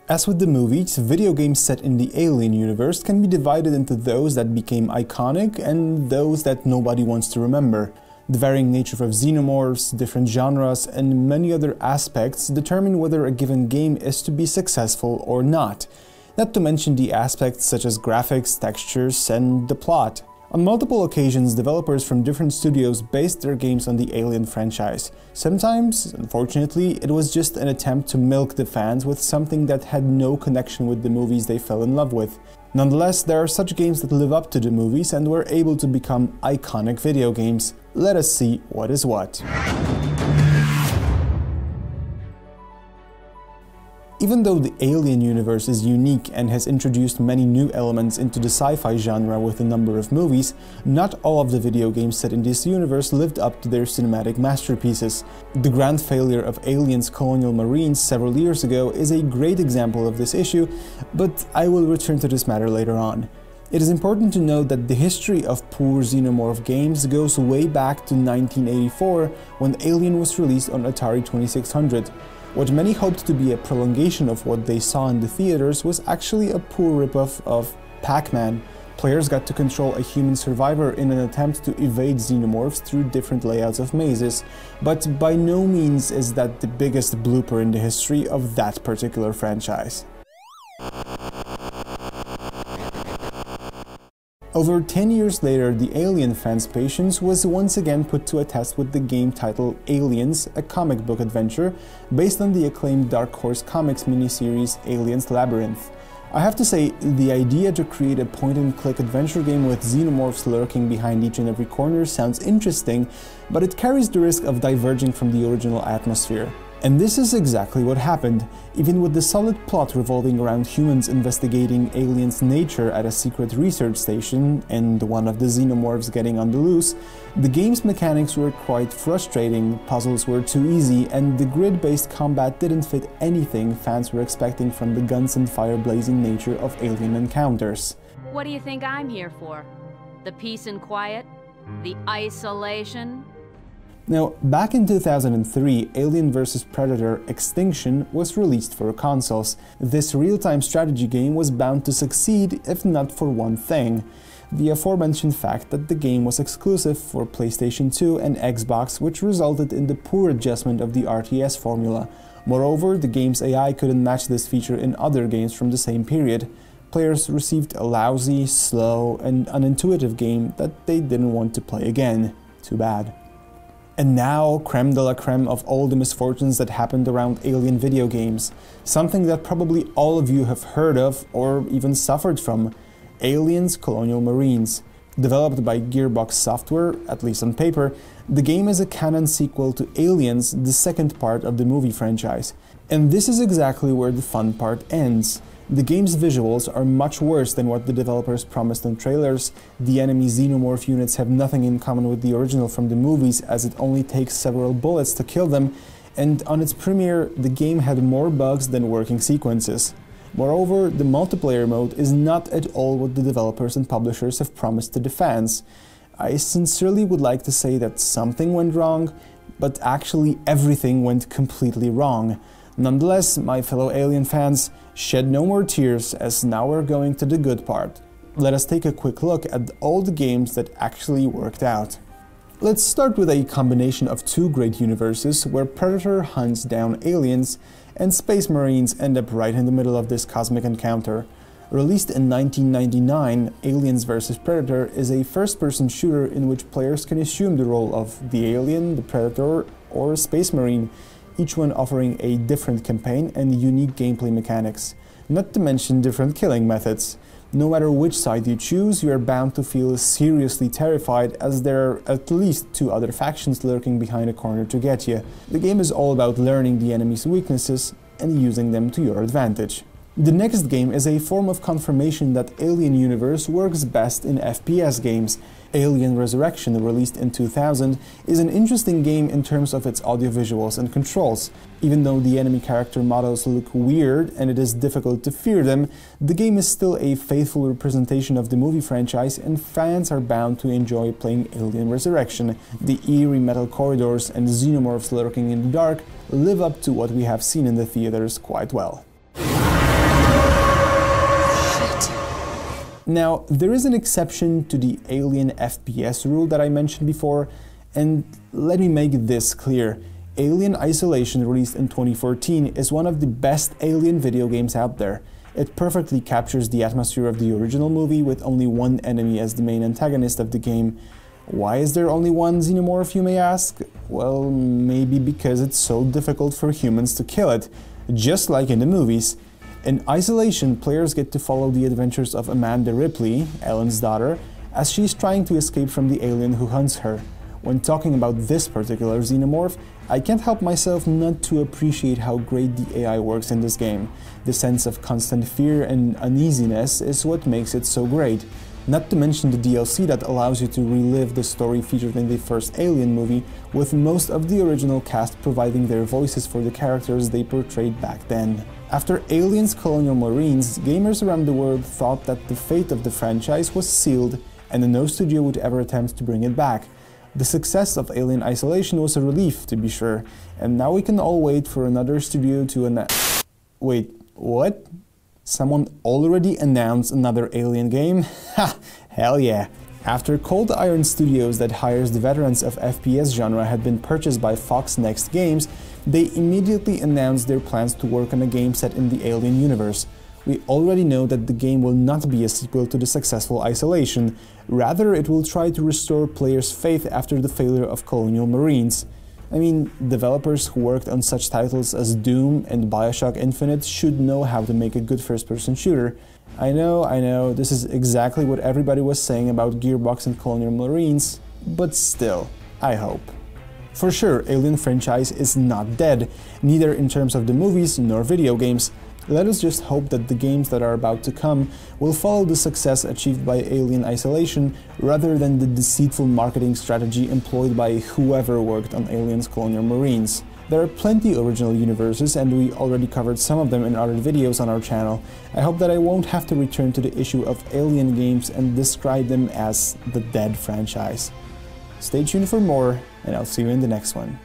As with the movies, video games set in the Alien universe can be divided into those that became iconic and those that nobody wants to remember. The varying nature of xenomorphs, different genres, and many other aspects determine whether a given game is to be successful or not. Not to mention the aspects such as graphics, textures, and the plot. On multiple occasions, developers from different studios based their games on the Alien franchise. Sometimes, unfortunately, it was just an attempt to milk the fans with something that had no connection with the movies they fell in love with. Nonetheless, there are such games that live up to the movies and were able to become iconic video games. Let us see what is what. Even though the Alien universe is unique and has introduced many new elements into the sci-fi genre with a number of movies, not all of the video games set in this universe lived up to their cinematic masterpieces. The grand failure of Alien's Colonial Marines several years ago is a great example of this issue, but I will return to this matter later on. It is important to note that the history of poor Xenomorph games goes way back to 1984, when Alien was released on Atari 2600. What many hoped to be a prolongation of what they saw in the theaters was actually a poor ripoff of Pac-Man. Players got to control a human survivor in an attempt to evade xenomorphs through different layouts of mazes, but by no means is that the biggest blooper in the history of that particular franchise. Over 10 years later, the Alien fans' patience was once again put to a test with the game titled Aliens, a comic book adventure based on the acclaimed Dark Horse Comics miniseries Aliens Labyrinth. I have to say, the idea to create a point-and-click adventure game with xenomorphs lurking behind each and every corner sounds interesting, but it carries the risk of diverging from the original atmosphere. And this is exactly what happened. Even with the solid plot revolving around humans investigating aliens' nature at a secret research station and one of the xenomorphs getting on the loose, the game's mechanics were quite frustrating, puzzles were too easy, and the grid-based combat didn't fit anything fans were expecting from the guns and fire-blazing nature of alien encounters. What do you think I'm here for? The peace and quiet? The isolation? Now, back in 2003, Alien vs Predator Extinction was released for consoles. This real-time strategy game was bound to succeed if not for one thing: the aforementioned fact that the game was exclusive for PlayStation 2 and Xbox, which resulted in the poor adjustment of the RTS formula. Moreover, the game's AI couldn't match this feature in other games from the same period. Players received a lousy, slow, and unintuitive game that they didn't want to play again. Too bad. And now, creme de la creme of all the misfortunes that happened around Alien video games. Something that probably all of you have heard of or even suffered from. Alien's Colonial Marines. Developed by Gearbox Software, at least on paper, the game is a canon sequel to Aliens, the second part of the movie franchise. And this is exactly where the fun part ends. The game's visuals are much worse than what the developers promised in trailers. The enemy xenomorph units have nothing in common with the original from the movies, as it only takes several bullets to kill them, and on its premiere, the game had more bugs than working sequences. Moreover, the multiplayer mode is not at all what the developers and publishers have promised to the fans. I sincerely would like to say that something went wrong, but actually everything went completely wrong. Nonetheless, my fellow Alien fans, shed no more tears, as now we're going to the good part. Let us take a quick look at all the games that actually worked out. Let's start with a combination of two great universes where Predator hunts down aliens and Space Marines end up right in the middle of this cosmic encounter. Released in 1999, Aliens vs Predator is a first-person shooter in which players can assume the role of the alien, the Predator, or a Space Marine, each one offering a different campaign and unique gameplay mechanics, not to mention different killing methods. No matter which side you choose, you are bound to feel seriously terrified, as there are at least two other factions lurking behind a corner to get you. The game is all about learning the enemy's weaknesses and using them to your advantage. The next game is a form of confirmation that Alien universe works best in FPS games. Alien Resurrection, released in 2000, is an interesting game in terms of its audio visuals and controls. Even though the enemy character models look weird and it is difficult to fear them, the game is still a faithful representation of the movie franchise, and fans are bound to enjoy playing Alien Resurrection. The eerie metal corridors and xenomorphs lurking in the dark live up to what we have seen in the theaters quite well. Now, there is an exception to the Alien FPS rule that I mentioned before, and let me make this clear. Alien Isolation, released in 2014, is one of the best Alien video games out there. It perfectly captures the atmosphere of the original movie with only one enemy as the main antagonist of the game. Why is there only one Xenomorph, you may ask? Well, maybe because it's so difficult for humans to kill it, just like in the movies. In Isolation, players get to follow the adventures of Amanda Ripley, Ellen's daughter, as she's trying to escape from the alien who hunts her. When talking about this particular Xenomorph, I can't help myself not to appreciate how great the AI works in this game. The sense of constant fear and uneasiness is what makes it so great. Not to mention the DLC that allows you to relive the story featured in the first Alien movie, with most of the original cast providing their voices for the characters they portrayed back then. After Alien's Colonial Marines, gamers around the world thought that the fate of the franchise was sealed and no studio would ever attempt to bring it back. The success of Alien Isolation was a relief, to be sure, and now we can all wait for another studio to Wait, what? Someone already announced another Alien game? Ha! Hell yeah! After Cold Iron Studios, that hires the veterans of FPS genre, had been purchased by Fox Next Games, they immediately announced their plans to work on a game set in the Alien universe. We already know that the game will not be a sequel to the successful Isolation. Rather, it will try to restore players' faith after the failure of Colonial Marines. I mean, developers who worked on such titles as Doom and BioShock Infinite should know how to make a good first-person shooter. I know, this is exactly what everybody was saying about Gearbox and Colonial Marines, but still, I hope. For sure, Alien franchise is not dead, neither in terms of the movies nor video games. Let us just hope that the games that are about to come will follow the success achieved by Alien Isolation rather than the deceitful marketing strategy employed by whoever worked on Alien's Colonial Marines. There are plenty of original universes, and we already covered some of them in other videos on our channel. I hope that I won't have to return to the issue of Alien games and describe them as the dead franchise. Stay tuned for more, and I'll see you in the next one.